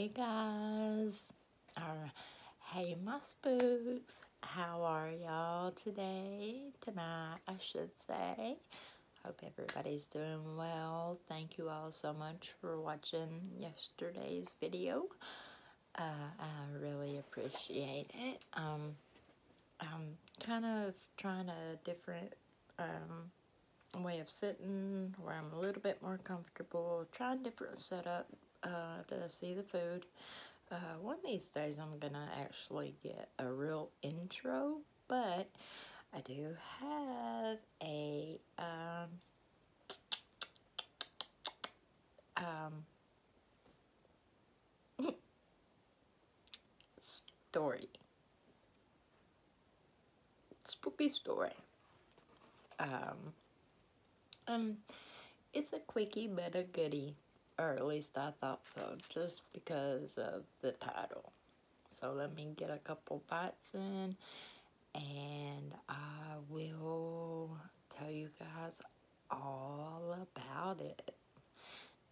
Hey guys, or hey my spooks, how are y'all tonight I should say. Hope everybody's doing well. Thank you all so much for watching yesterday's video. I really appreciate it. I'm kind of trying a different way of sitting where I'm a little bit more comfortable, trying different setup to see the food. One of these days I'm gonna actually get a real intro, but I do have a story, spooky story. It's a quickie but a goodie, or at least I thought so, just because of the title. So let me get a couple bites in, and I will tell you guys all about it.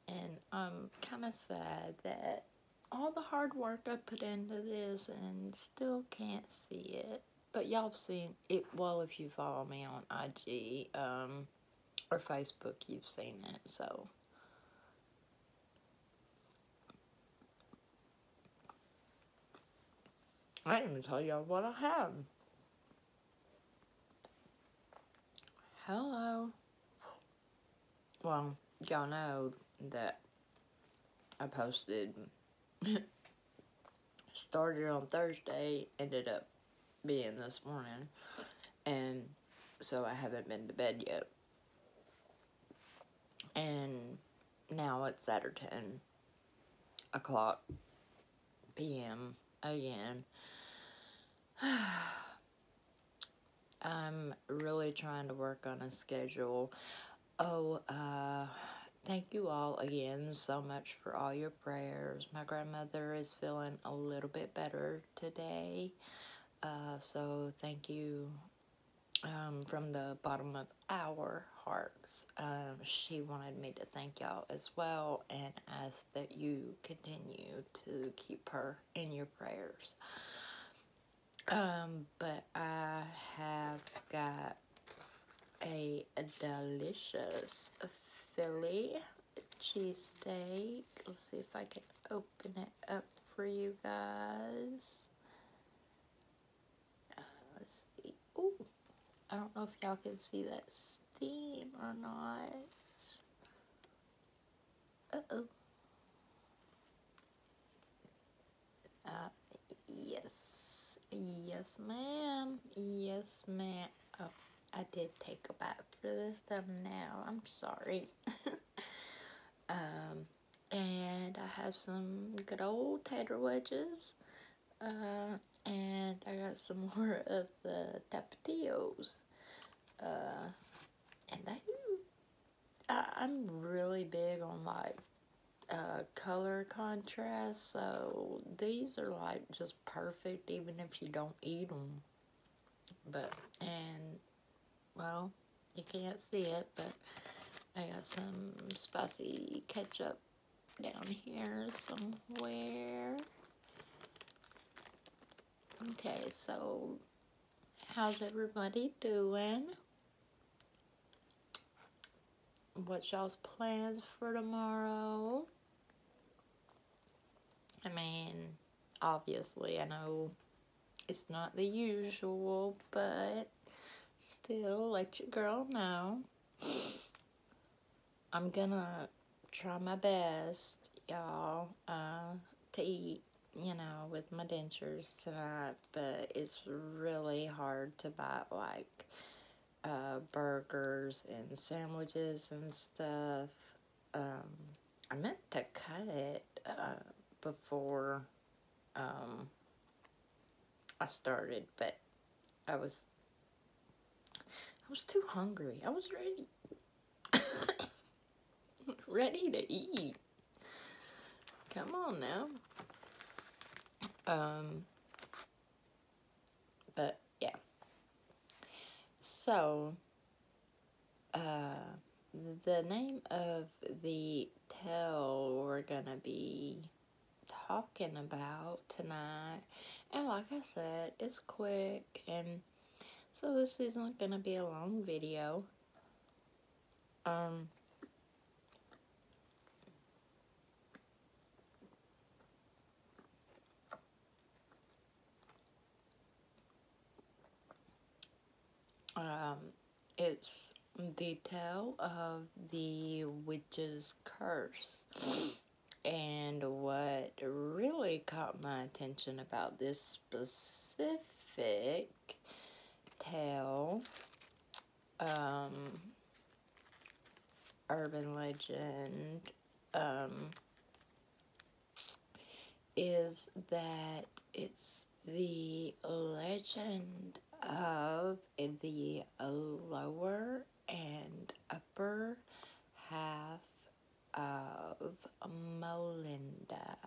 And I'm kind of sad that all the hard work I put into this and still can't see it. But y'all have seen it. Well, if you follow me on IG or Facebook, you've seen it. So I didn't even tell y'all what I have. Hello. Well, y'all know that I posted, started on Thursday, ended up being this morning, and so I haven't been to bed yet. And now it's Saturday, 10 o'clock p.m. again. I'm really trying to work on a schedule. Thank you all again so much for all your prayers. My grandmother is feeling a little bit better today. So thank you from the bottom of our hearts. She wanted me to thank y'all as well and ask that you continue to keep her in your prayers. But I have got a delicious Philly cheesesteak. Let's see if I can open it up for you guys. Let's see. Ooh, I don't know if y'all can see that steam or not. Uh-oh. Yes. Yes, ma'am. Yes, ma'am. Oh, I did take a bite for the thumbnail. I'm sorry. And I have some good old tator wedges. And I got some more of the tapatios. And I'm really big on like color contrast, so these are like just perfect even if you don't eat them. But, and well, you can't see it, but I got some spicy ketchup down here somewhere. Okay, so how's everybody doing? What's y'all's plans for tomorrow? I mean, obviously, I know it's not the usual, but still, let your girl know. I'm gonna try my best, y'all, to eat, you know, with my dentures tonight, but it's really hard to buy, like, burgers and sandwiches and stuff. I meant to cut it, before, I started, but I was too hungry. I was ready to eat. Come on now. But yeah. So, the name of the tale we're gonna be talking about tonight. And like I said, it's quick, and so this isn't gonna be a long video. Um, um, it's the tale of the witch's curse. And what really caught my attention about this specific tale, urban legend, is that it's the legend of the lower and upper half of Melinda.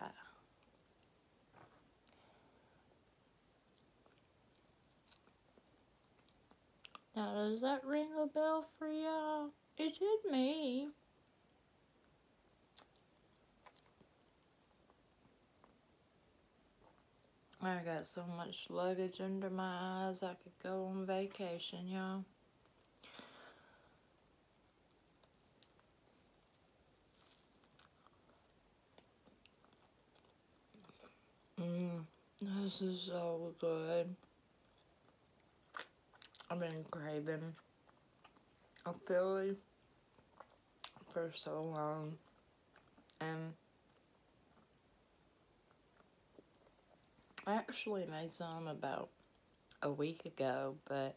Now, does that ring a bell for y'all? It did me. I got so much luggage under my eyes I could go on vacation, y'all. This is so good. I've been craving a Philly for so long, and I actually made some about a week ago, but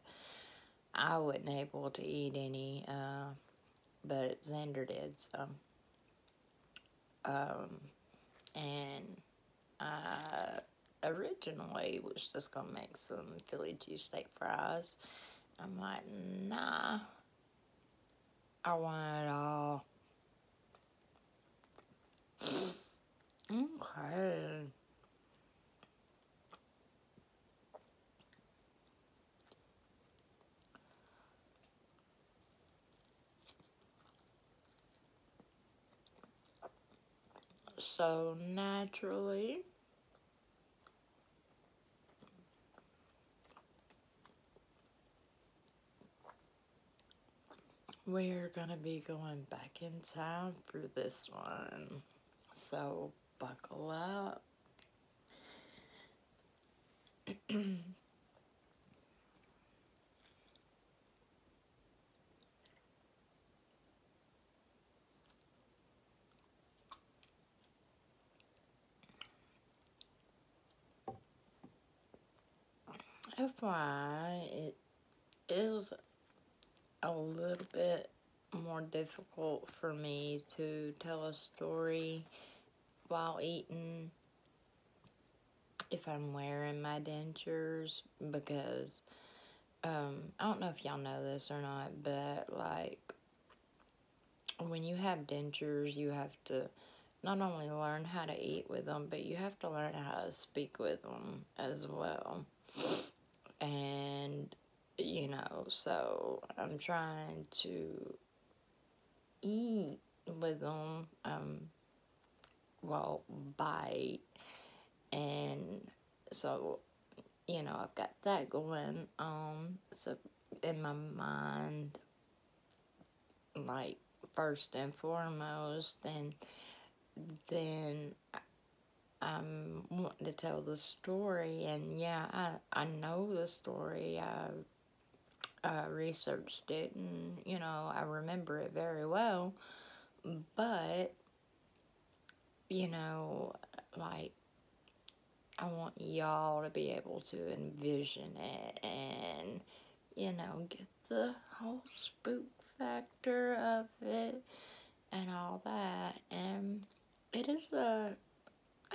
I wasn't able to eat any, but Xander did some. And I originally was just gonna make some Philly cheesesteak fries. I'm like, nah, I want it all. Okay. So naturally, we're gonna be going back in time for this one. So buckle up. FYI, it is a little bit more difficult for me to tell a story while eating if I'm wearing my dentures, because I don't know if y'all know this or not, but like when you have dentures, you have to not only learn how to eat with them, but you have to learn how to speak with them as well. And you know, so I'm trying to eat with them, well, bite, and so, you know, I've got that going on, so in my mind, like, first and foremost, and then I'm wanting to tell the story, and yeah, I know the story, I researched it, and, you know, I remember it very well, but, you know, like, I want y'all to be able to envision it and, you know, get the whole spook factor of it and all that. And it is a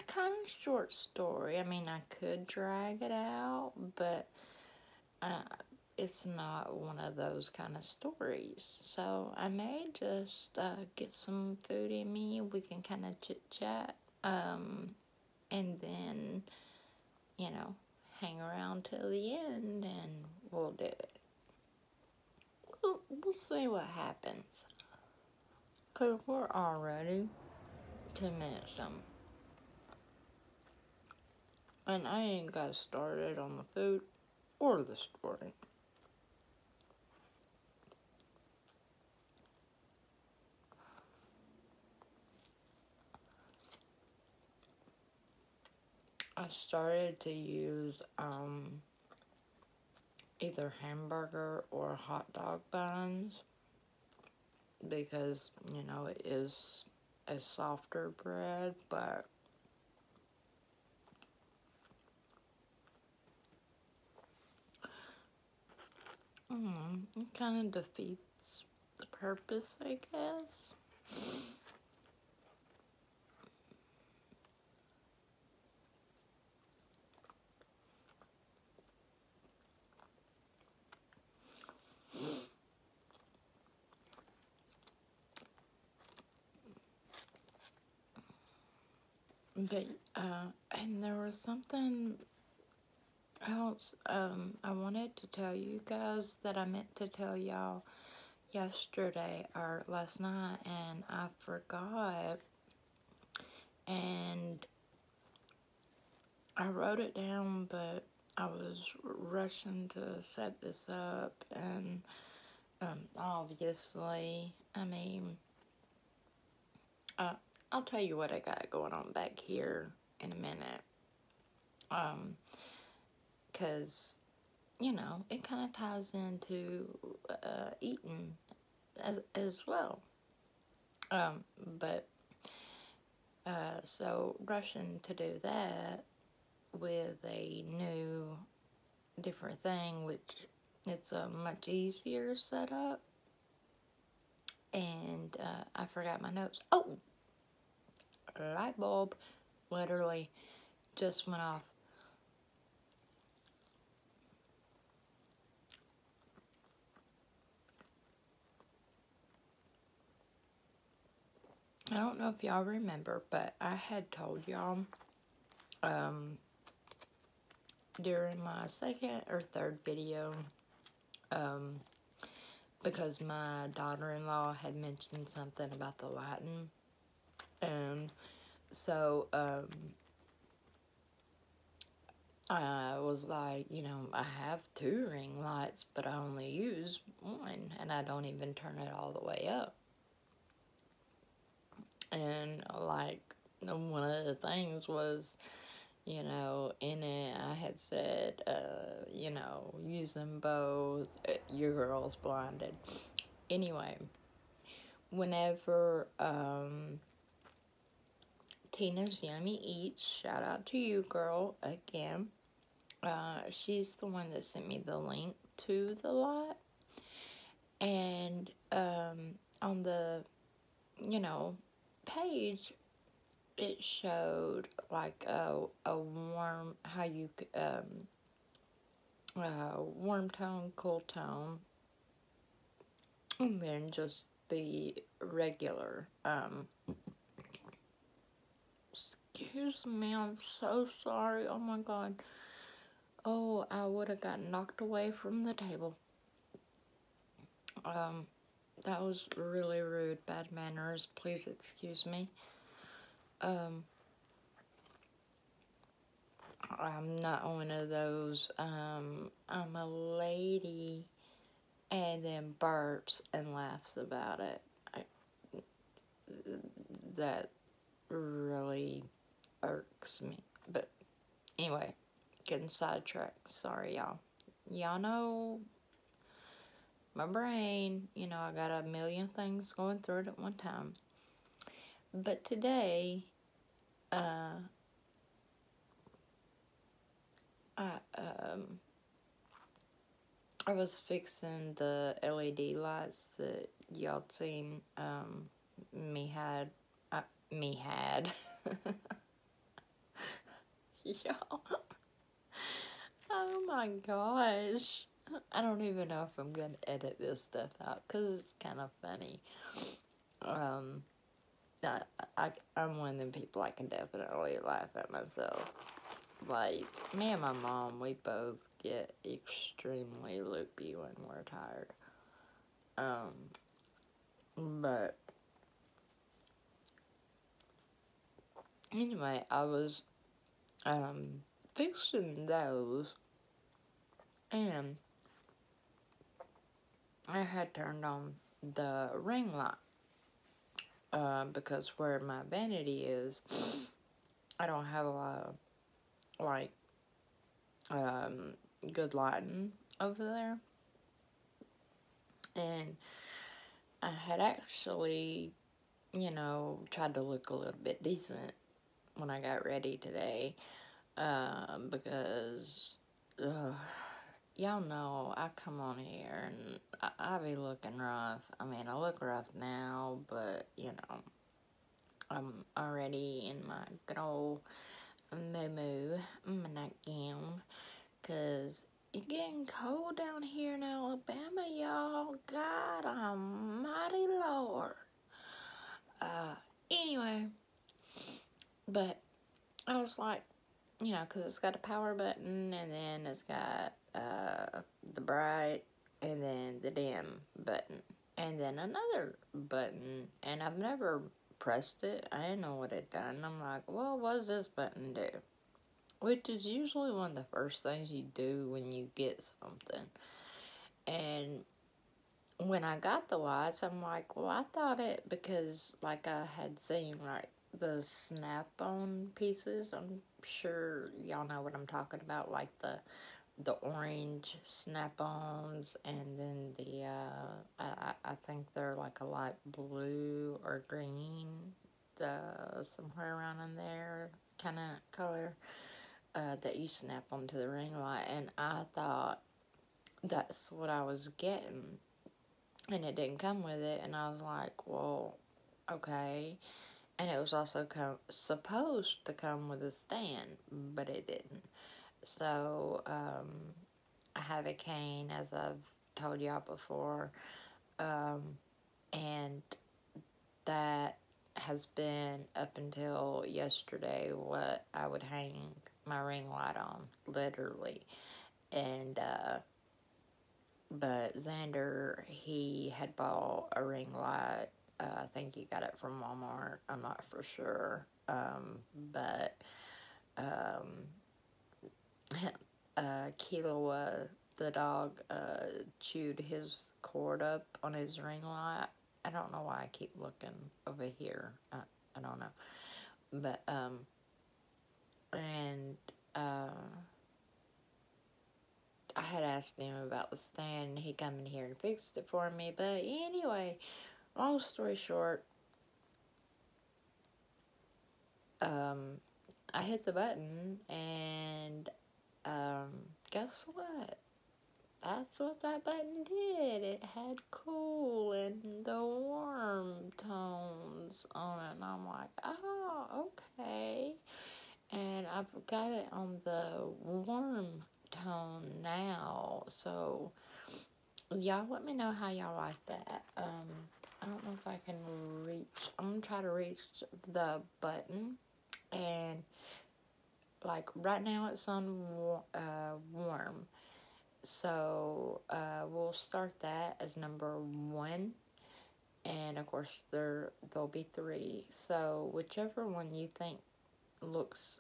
kind of short story. I mean, I could drag it out, but it's not one of those kind of stories. So I may just get some food in me. We can kind of chit-chat. And then, you know, hang around till the end and we'll do it. We'll see what happens. Because we're already 2 minutes And I ain't got started on the food or the story. I started to use either hamburger or hot dog buns because, you know, it is a softer bread, but it kind of defeats the purpose, I guess. But, and there was something else, I wanted to tell you guys that I meant to tell y'all yesterday or last night, and I forgot, and I wrote it down, but I was rushing to set this up, and, obviously, I mean, I'll tell you what I got going on back here in a minute, because, you know, it kind of ties into, eating as well, but, so rushing to do that with a new, different thing, which it's a much easier setup, and, I forgot my notes. Oh, light bulb literally just went off. I don't know if y'all remember, but I had told y'all during my second or third video, because my daughter-in-law had mentioned something about the Latin, and so I was like, you know, I have 2 ring lights, but I only use 1, and I don't even turn it all the way up. And, like, one of the things was, you know, in it, I had said, you know, use them both, your girl's blinded. Anyway, whenever, Tina's Yummy Eats, shout out to you, girl, again, she's the one that sent me the link to the lot, and, on the, you know, page, it showed like a warm, how you warm tone, cool tone, and then just the regular. Excuse me, I'm so sorry. Oh my god. Oh, I would have gotten knocked away from the table. That was really rude. Bad manners. Please excuse me. I'm not one of those, I'm a lady and then burps and laughs about it. That really irks me. But anyway, getting sidetracked. Sorry, y'all. Y'all know my brain, you know, I got a million things going through it at one time. But today, I was fixing the LED lights that y'all seen, me had. Y'all. Oh my gosh. I don't even know if I'm gonna edit this stuff out, because it's kind of funny. I'm one of them people, I can definitely laugh at myself. Like, me and my mom, we both get extremely loopy when we're tired. But anyway, I was fixing those, and I had turned on the ring light, because where my vanity is, I don't have a lot of, like, good lighting over there, and I had actually, tried to look a little bit decent when I got ready today, because, y'all know I come on here and I be looking rough. I mean, I look rough now, but, I'm already in my good old moo-moo, my nightgown, because it's getting cold down here in Alabama, y'all. God almighty Lord. Anyway, but I was like, because it's got a power button, and then it's got the bright, and then the dim button, and then another button, and I've never pressed it. I didn't know what it done. I'm like, well, what does this button do? Which is usually one of the first things you do when you get something. And when I got the lights, I'm like, well, I thought it, because, like, I had seen, like, the snap-on pieces. I'm sure y'all know what I'm talking about, like the orange snap-ons, and then the, I think they're like a light blue or green, somewhere around in there, kind of color, that you snap onto the ring light, and I thought that's what I was getting, and it didn't come with it, and I was like, well, okay. And it was also supposed to come with a stand, but it didn't. So, I have a cane, as I've told y'all before, and that has been, up until yesterday, what I would hang my ring light on, literally. And, but Xander, he had bought a ring light. I think he got it from Walmart. I'm not for sure. But Kilo, the dog, chewed his cord up on his ring light. I don't know why I keep looking over here. I don't know. But, and, I had asked him about the stand, and he come in here and fixed it for me. But anyway, long story short, I hit the button, and, guess what? That's what that button did. It had cool and the warm tones on it, and I'm like, oh, okay. And I've got it on the warm tone now, so y'all let me know how y'all like that. I don't know if I can reach, I'm gonna try to reach the button, and, like, right now it's on warm, so we'll start that as number 1, and of course there'll be 3, so whichever one you think looks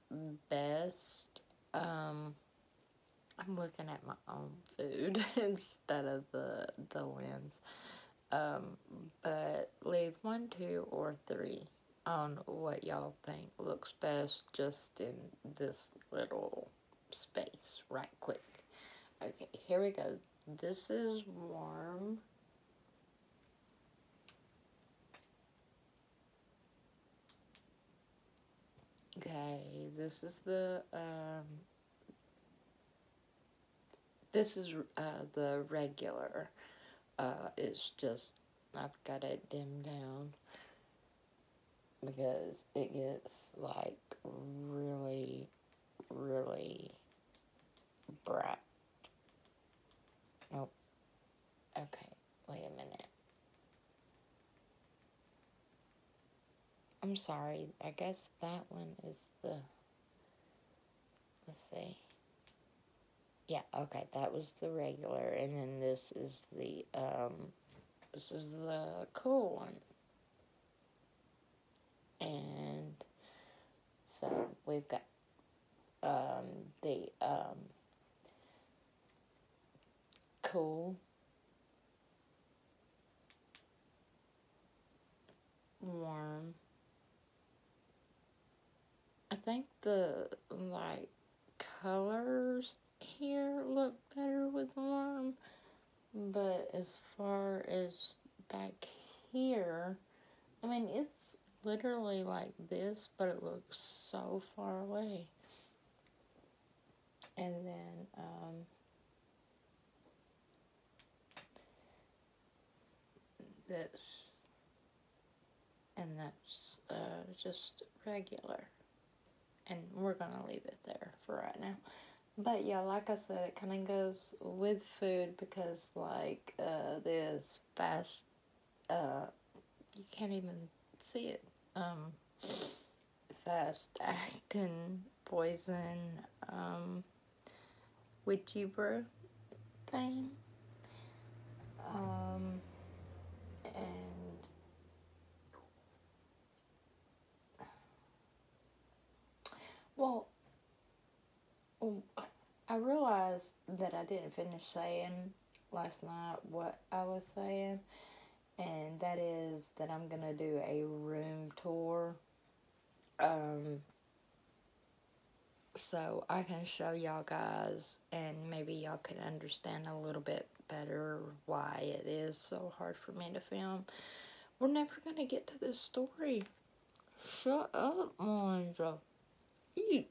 best. I'm looking at my own food instead of the lens. But leave 1, 2, or 3 on what y'all think looks best, just in this little space right quick. Okay, here we go. This is warm. Okay, this is the regular. It's just, I've got it dimmed down because it gets, like, really, really bright. Oh, okay, wait a minute. I'm sorry, I guess that one is the, let's see. Yeah, okay, that was the regular, and then this is the cool one. And so we've got the cool worm. I think the, like, colors here look better with worm, but as far as back here, I mean, it's literally like this, but it looks so far away. And then, this, and that's, just regular. And we're gonna leave it there for right now. But yeah, like I said, it kind of goes with food because, like, this fast, you can't even see it, fast acting poison, witchy brew thing, and well, I realized that I didn't finish saying last night what I was saying, and that is that I'm gonna do a room tour, so I can show y'all guys, and maybe y'all could understand a little bit better why it is so hard for me to film. We're never gonna get to this story. Shut up, Melinda. Eat.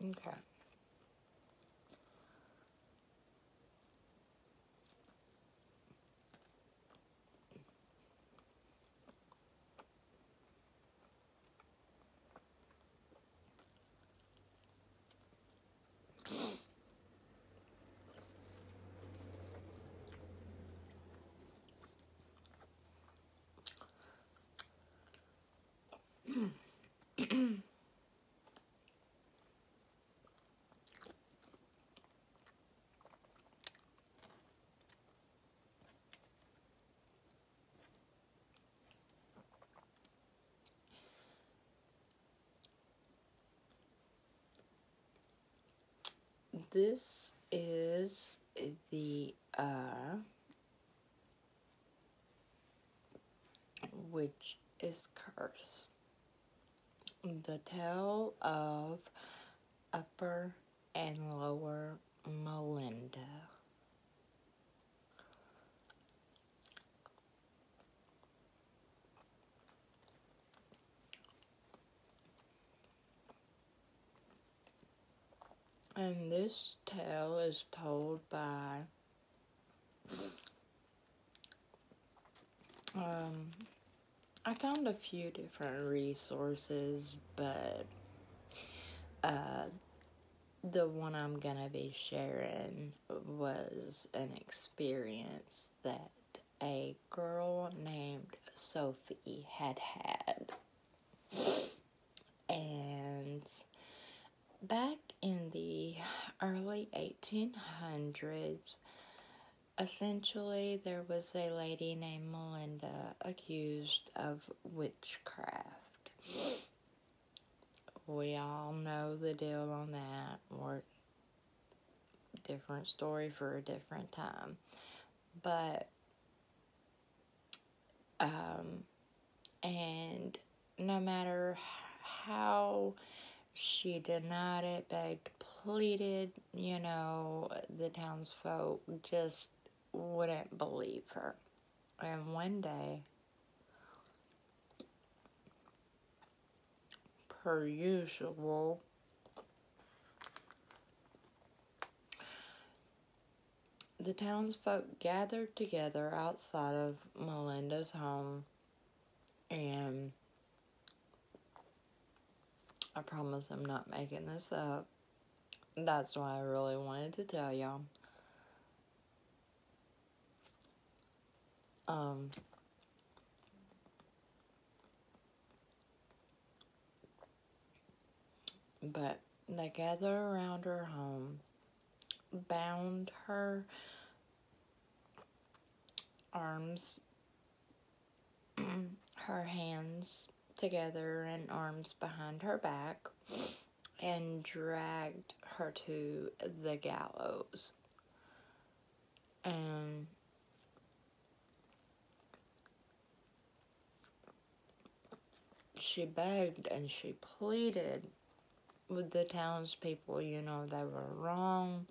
Okay. This is the which is curse. The tale of Upper and Lower Melinda. And this tale is told by I found a few different resources, but the one I'm gonna be sharing was an experience that a girl named Sophie had. And back in the early 1800s, essentially, there was a lady named Melinda accused of witchcraft. We all know the deal on that, or different story for a different time. But, and no matter how she denied it, begged, pleaded, the townsfolk just wouldn't believe her. And one day, per usual, the townsfolk gathered together outside of Melinda's home, and I promise I'm not making this up. That's why I really wanted to tell y'all. But they gathered around her home, bound her arms, her hands, together in arms behind her back and dragged her to the gallows. And she begged and she pleaded with the townspeople, you know, they were wrong.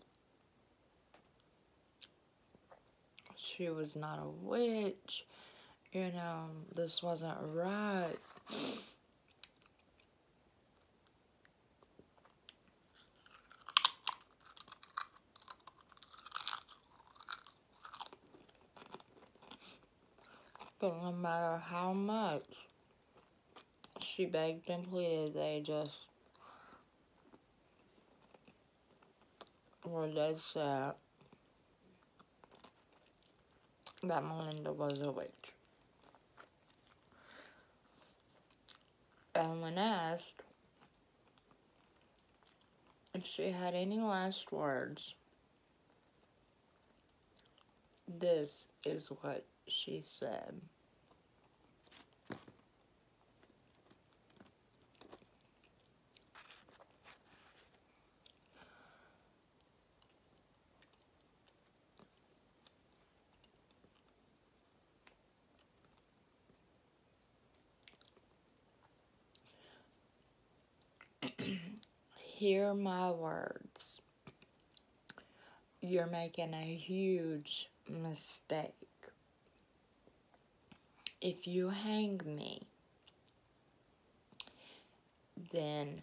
She was not a witch. You know, this wasn't right. But no matter how much she begged and pleaded, they just were dead set that Melinda was a witch. And when asked if she had any last words, this is what she said. Hear my words. You're making a huge mistake. If you hang me, then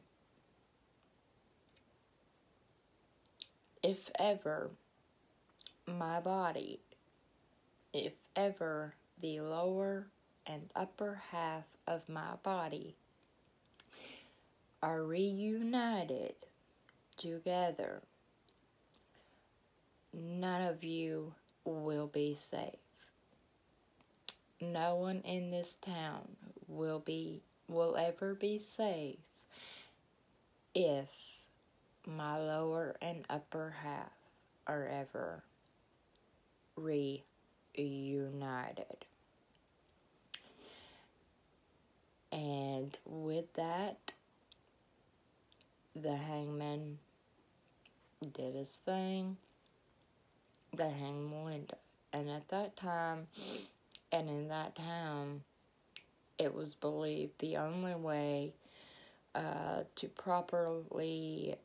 if ever my body, if ever the lower and upper half of my body are reunited together, none of you will be safe. No one in this town will ever be safe if my lower and upper half are ever reunited. And with that, the hangman did his thing. They hanged Melinda. And at that time, and in that town, it was believed the only way to properly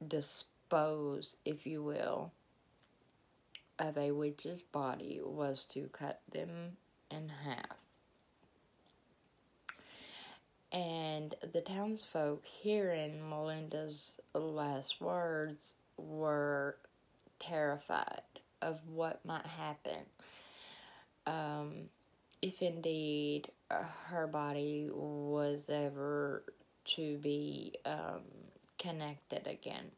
dispose, if you will, of a witch's body was to cut them in half. And the townsfolk, hearing Melinda's last words, were terrified of what might happen if indeed her body was ever to be connected again.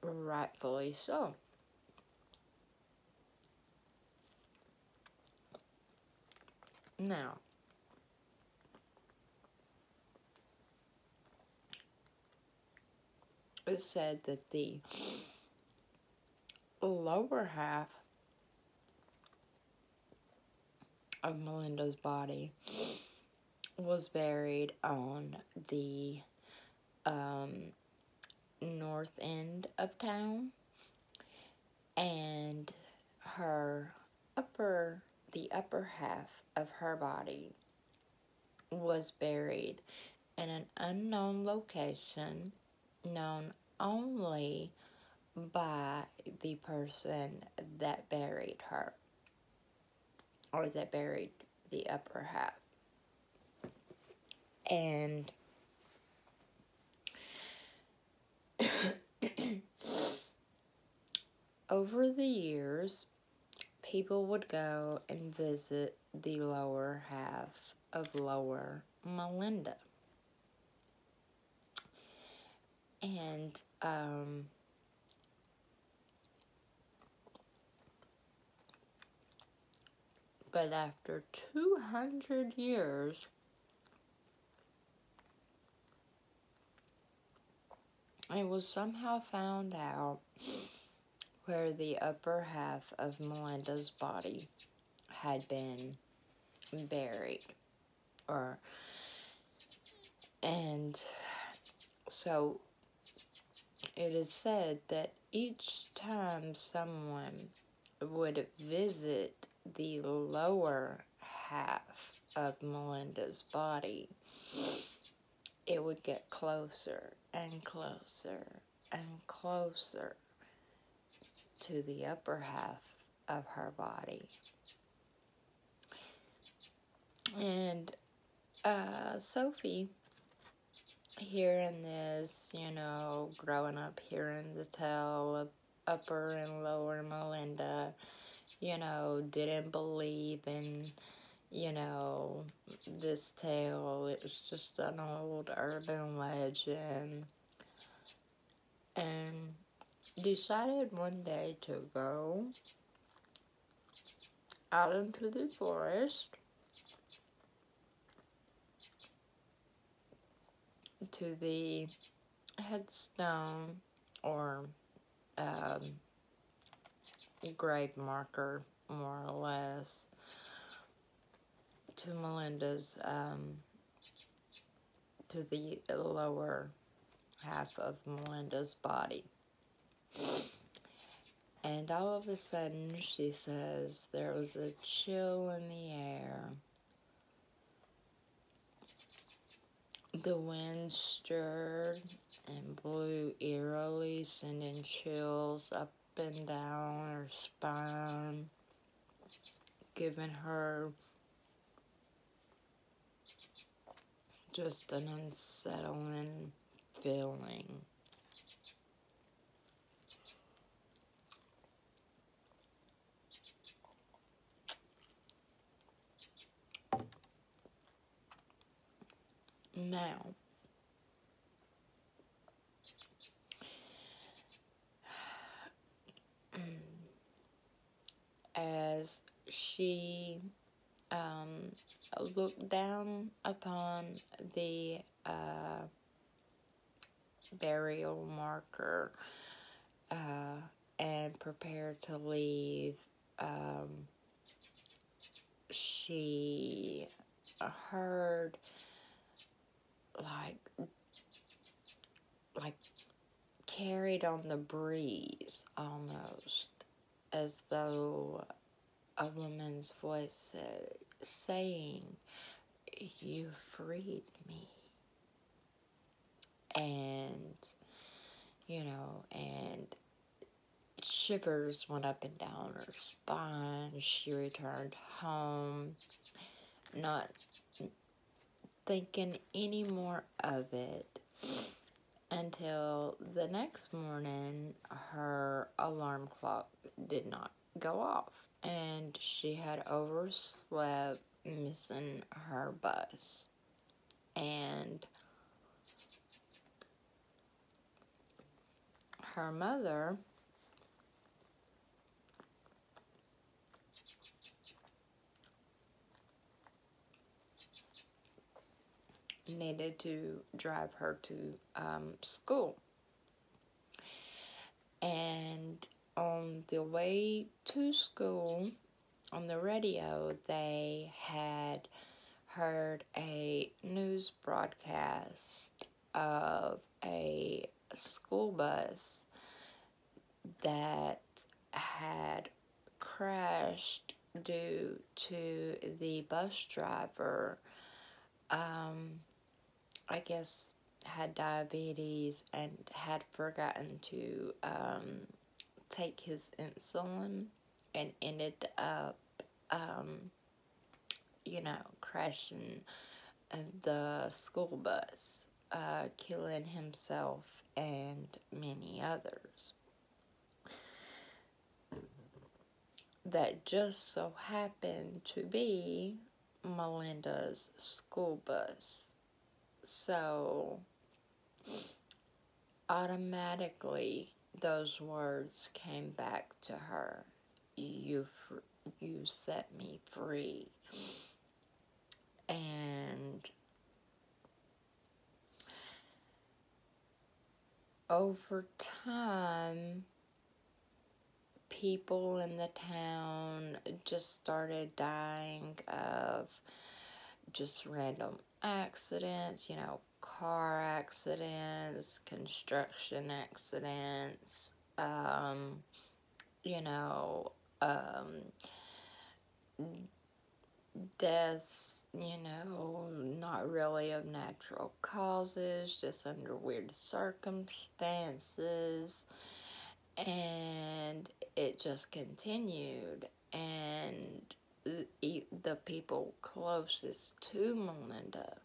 Rightfully so. Now, it said that the lower half of Melinda's body was buried on the north end of town, and the upper half of her body was buried in an unknown location known only by the person that buried her, or that buried the upper half. And over the years, people would go and visit the lower half of Lower Melinda. And but after 200 years, it was somehow found out where the upper half of Melinda's body had been buried, and so it is said that each time someone would visit the lower half of Melinda's body, it would get closer and closer and closer to the upper half of her body. And Sophie, hearing this, growing up hearing the tale of Upper and Lower Melinda, didn't believe in, this tale. It was just an old urban legend. And decided one day to go out into the forest to the headstone or grave marker, more or less, to Melinda's, to the lower half of Melinda's body. And all of a sudden, she says, there was a chill in the air. The wind stirred and blew eerily, sending chills up and down her spine, giving her just an unsettling feeling. Now, as she looked down upon the burial marker and prepared to leave, she heard like carried on the breeze, almost as though a woman's voice said, saying, "You freed me." And and shivers went up and down her spine. She returned home, not thinking any more of it, until the next morning her alarm clock did not go off, and she had overslept, missing her bus. And her mother needed to drive her to school. And on the way to school, on the radio, they had heard a news broadcast of a school bus that had crashed due to the bus driver, I guess, had diabetes and had forgotten to take his insulin, and ended up, crashing the school bus, killing himself and many others. That just so happened to be Melinda's school bus. So automatically those words came back to her. You set me free. And over time, people in the town just started dying of just random accidents, car accidents, construction accidents, you know, um, deaths, not really of natural causes, just under weird circumstances. And it just continued. And the people closest to Melinda,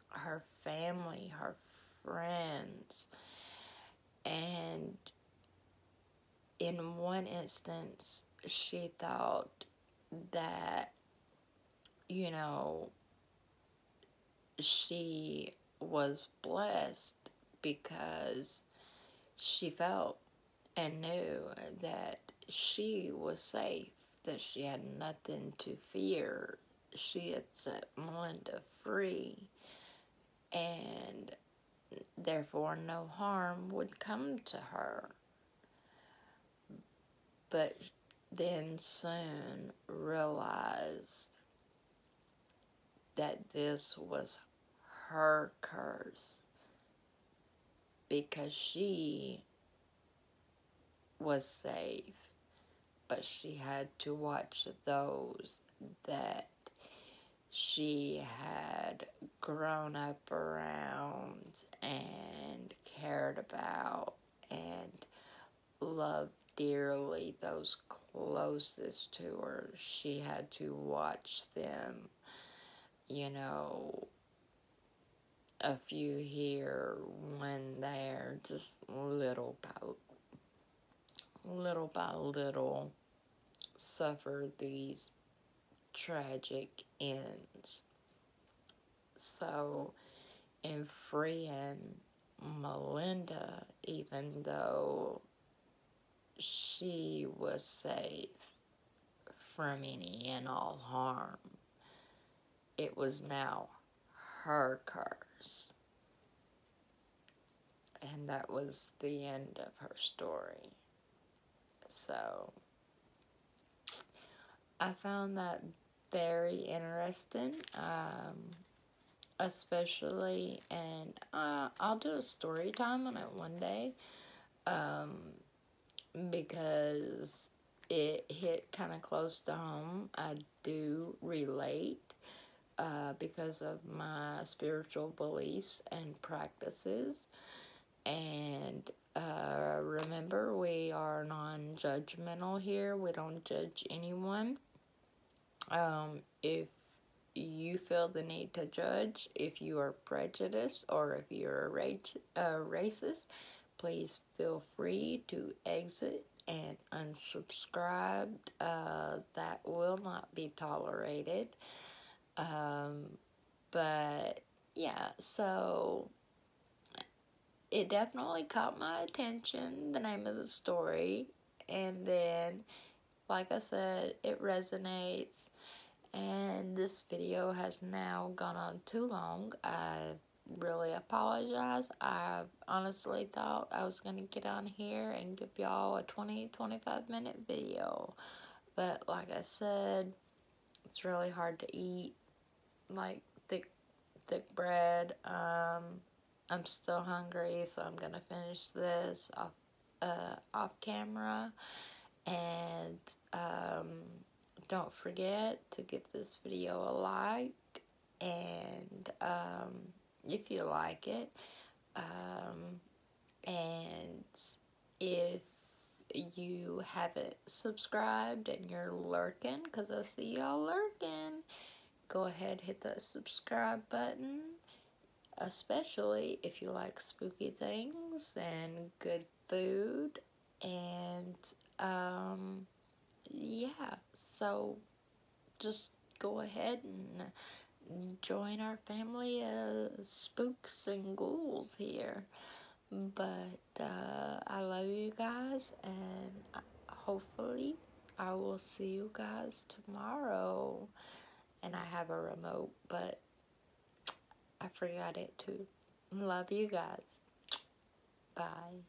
her family, her friends, and in one instance, she thought that, she was blessed because she felt and knew that she was safe, that she had nothing to fear. She had set Melinda free, and therefore no harm would come to her. But then soon realized that this was her curse because she was safe, but she had to watch those that she had grown up around and cared about and loved dearly, those closest to her. She had to watch them, a few here, one there, just little by little, suffer these tragic ends. So, in freeing Melinda, even though she was safe from any and all harm, it was now her curse. And that was the end of her story. So, I found that very interesting, especially, and I'll do a story time on it one day, because it hit kind of close to home. I do relate, because of my spiritual beliefs and practices. And remember, we are non-judgmental here. We don't judge anyone. If you feel the need to judge, if you are prejudiced, or if you're a racist, please feel free to exit and unsubscribe. That will not be tolerated. But yeah, so it definitely caught my attention, the name of the story, and then, like I said, it resonates, and this video has now gone on too long. I really apologize. I honestly thought I was going to get on here and give y'all a 20-25 minute video, but like I said, it's really hard to eat, like, thick bread. I'm still hungry, so I'm gonna finish this off camera. And don't forget to give this video a like, and if you like it, and if you haven't subscribed and you're lurking, because I see y'all lurking, go ahead, hit that subscribe button, especially if you like spooky things and good food. And yeah, so just go ahead and join our family of spooks and ghouls here. But I love you guys, and hopefully I will see you guys tomorrow. And I have a remote, but I forgot it too. Love you guys. Bye.